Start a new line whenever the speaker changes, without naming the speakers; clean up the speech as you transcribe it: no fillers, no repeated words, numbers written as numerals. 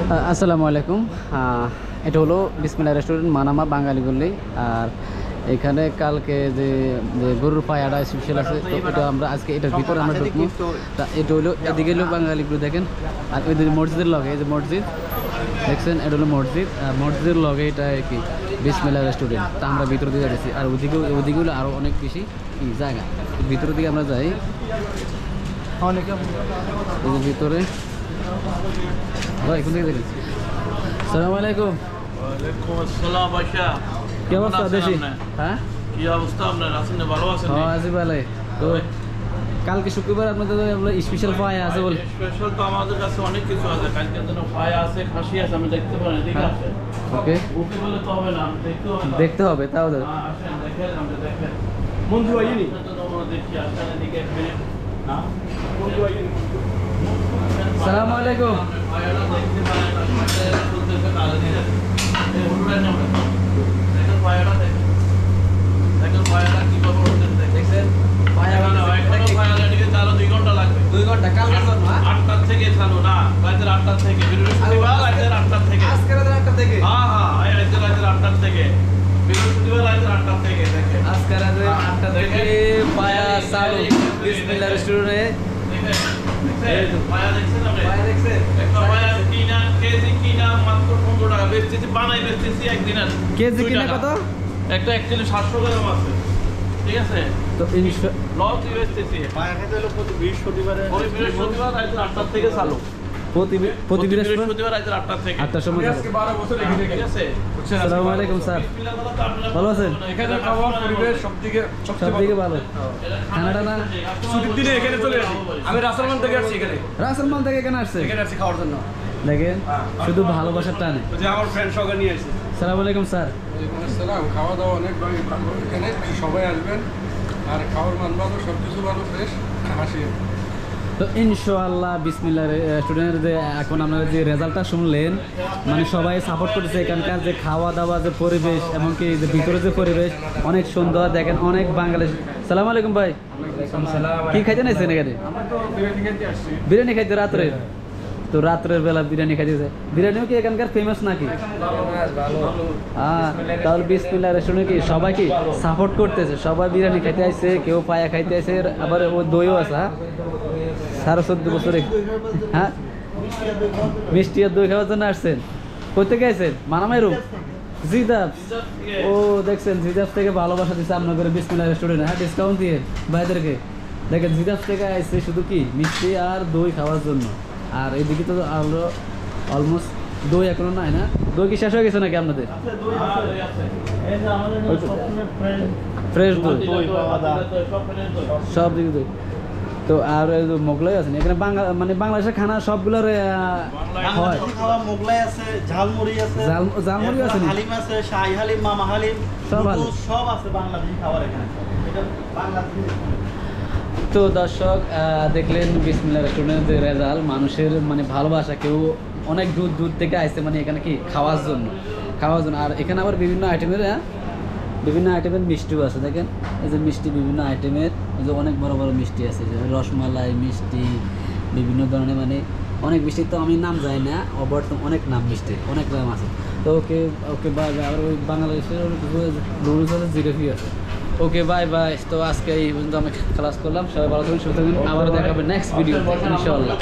আসসালামু আলাইকুম। এটা হলো বিসমিল্লাহ রেস্টুরেন্ট, মানামা বাঙালি গল্লি। আর এখানে কালকে যে গরুর পায়াটা স্পেশাল আছে, তো এটা আমরা আজকে এটার ভিতরে আমরা ঢুকবো। তা এটা হলো এদিকে হলো বাঙালিগুলো দেখেন, আর ওই মসজিদের লগে, এই যে মসজিদ দেখছেন, এটা হলো মসজিদ। আর মসজিদের লগে এটা কি বিসমিল্লাহ রেস্টুরেন্ট। তা আমরা ভিতর দিকে গেছি, আর ওদিকে হলো আরও অনেক বেশি জায়গা। ভিতরের দিকে আমরা যাই, ভিতরে ভাই কোন দিকে দেখেছি। আসসালামু আলাইকুম।
ওয়ালাইকুম আসসালাম ভাইয়া।
কি অবস্থা দেশি? হ্যাঁ,
কি অবস্থা আপনার? আছেন না? ভালো আছেন?
হ্যাঁ আছি ভালো। তো কালকে শুক্রবার আপনাদের স্পেশাল পায়া আছে বল?
স্পেশাল তো আমাদের কাছে অনেক কিছু আছে। কালকে জন্য পায়া আছে, খাসি আছে, আমি দেখতে পারেন এদিকে আছে।
ওকে,
ওকে বলে তো হবে না,
দেখতে হবে তাও।
আসেন দেখেন, আমরা দেখেন
মঞ্জু আইনি
দেখি আসেন এদিকে এক মিনিট। না
মঞ্জু আইনি। আসসালামু আলাইকুম।
পায়াটা দেখতে পারেন, আসলে চলতেছে কালে দিন। এই হলুদের নাম দেখেন, পায়াটা দেখেন, দেখেন পায়াটা কি খবর হচ্ছে দেখছেন। পায়া না এখনো পায়া রেডি তাহলে 2 ঘন্টা লাগবে। 2 ঘন্টা কালকে জন্য 8টা থেকে চালু না, রাতের 8টা থেকে বৃহস্পতিবার রাতের 8টা থেকে। আজকে রাতের 8টা থেকে? হ্যাঁ হ্যাঁ, এই রাতের 8টা থেকে, বৃহস্পতিবার রাতের 8টা থেকে। দেখেন
আজকে রাতের 8টা থেকে পায়া চালু বিসমিল্লাহ রেস্টুরেন্টে।
এই তো পায়া দেখছেন আপনি? পায়া দেখছেন? একটা পায়া কিনা কেজি কিনা মাত্র 15 টাকা বেচতেছি, বানাই বেচতেছি একদিনের।
কেজি কিনা কত?
একটা অ্যাকচুয়ালি 700 গ্রাম আছে, ঠিক আছে?
তো
লস বেচতেছি। পায়া খেতে হলো প্রতি বৃহস্পতিবার রাত 8টা থেকে চালু।
প্রতি
বৃহস্পতিবার রাত 8টা থেকে
8টার সময়।
আজকে 12 বছর লেগে ঠিক আছে।
আসসালামু আলাইকুম স্যার, ভালো আছেন?
এখানে খাবার পরিবেশ সবদিকে
ভালো। খানাটা না
ছুটির দিনে এখানে চলে আসি। আমি রাসেলমান থেকে আসছি,
রাসেলমান থেকে এখানে আসছে
খাওয়ার জন্য।
দেখেন শুধু ভালোবাসার টানে।
যে আমার ফ্রেন্ড সঙ্গে নিয়ে আসছি।
আসসালামু আলাইকুম স্যার।
আসসালাম। খাওয়া দাওয়া অনেক ভালো এখানে, সবাই আসবেন। আর খাওয়ার মান ভালো, সব কিছু ভালো, ফ্রেশ। হাসি।
তো ইনশাআল্লাহ বিসমিল্লাহ রেস্টুরেন্টের যে এখন আপনারা যে রেজাল্টটা শুনলেন, মানে সবাই সাপোর্ট করতেছে। এখানকার যে খাওয়া দাওয়া, যে পরিবেশ, এমনকি যে ভিতরে যে পরিবেশ অনেক সুন্দর। দেখেন অনেক বাংলাদেশ। সালাম আলাইকুম ভাই, কি খাইতে নাইছেন এখানে? বিরিয়ানি খাইতে রাত্রে? তো রাত্রের বেলা বিরিয়ানি খাইতে, বিরিয়ানিও কি এখানকার ফেমাস নাকি? হ্যাঁ, তাহলে বিসমিল্লাহ রেস্টুরেন্ট কি সবাই কি সাপোর্ট করতেছে? সবাই বিরিয়ানি খাইতে আসছে, কেউ পায়া খাইতে আসছে, আবার ওই দইও আছে। হ্যাঁ, 14.5 বছরে। হ্যাঁ, মিষ্টি আর দই খাওয়ার জন্য আসছেন? কই থেকে আসছেন? মানামাই রুম জিদাব। ও দেখছেন, জিদাব থেকে ভালোবাসা দিচ্ছে আপনাদের বিসমিল্লাহ রেস্টুরেন্টে। হ্যাঁ, ডিসকাউন্ট দিয়ে ভাইদেরকে। দেখেন জিদাব থেকে আসছে শুধু কি মিষ্টি আর দই খাওয়ার জন্য। আর এইদিকে তো আরো অলমোস্ট দই এখনো নাই না? দই কি শেষ হয়ে গেছে নাকি আপনাদের? ফ্রেশ দই সব দিকে দই। তো আর মোগলাই আছে এখানে? মানে বাংলাদেশের খানা সবগুলোর হয়।
মোগলাই আছে, ঝালমুড়ি আছে,
ঝালমুড়ি আছে,
হালিম আছে, শাহী হালিম, মামা হালিম,
সব
আছে বাংলাদেশি খাবার এখানে। এটা বাংলাদেশি।
তো দর্শক দেখলেন বিসমিল্লাহ রেস্টুরেন্টের যে রেজাল্ট, মানুষের মানে ভালোবাসা। কেউ অনেক দূর দূর থেকে আসছে মানে এখানে কি খাওয়ার জন্য। আর এখানে আবার বিভিন্ন আইটেমের মিষ্টিও আছে। দেখেন এই যে মিষ্টি, বিভিন্ন আইটেমের, এই যে অনেক বড় বড় মিষ্টি আছে, যে রসমালাই মিষ্টি, বিভিন্ন ধরনের, মানে অনেক মিষ্টি তো আমি নাম জানি না, অনেক নাম মিষ্টি, অনেক নাম আছে। তো ওকে বাই বাই। আর ওই বাংলাদেশের নুডলস আছে, জিরেফি আছে। Okay bye bye. তো আজকে এই পর্যন্ত আমি ক্লাস করলাম। সবাই ভালো থাকবেন, সুস্থ থাকবেন। আবার দেখা হবে নেক্সট ভিডিও ইনশাআল্লাহ।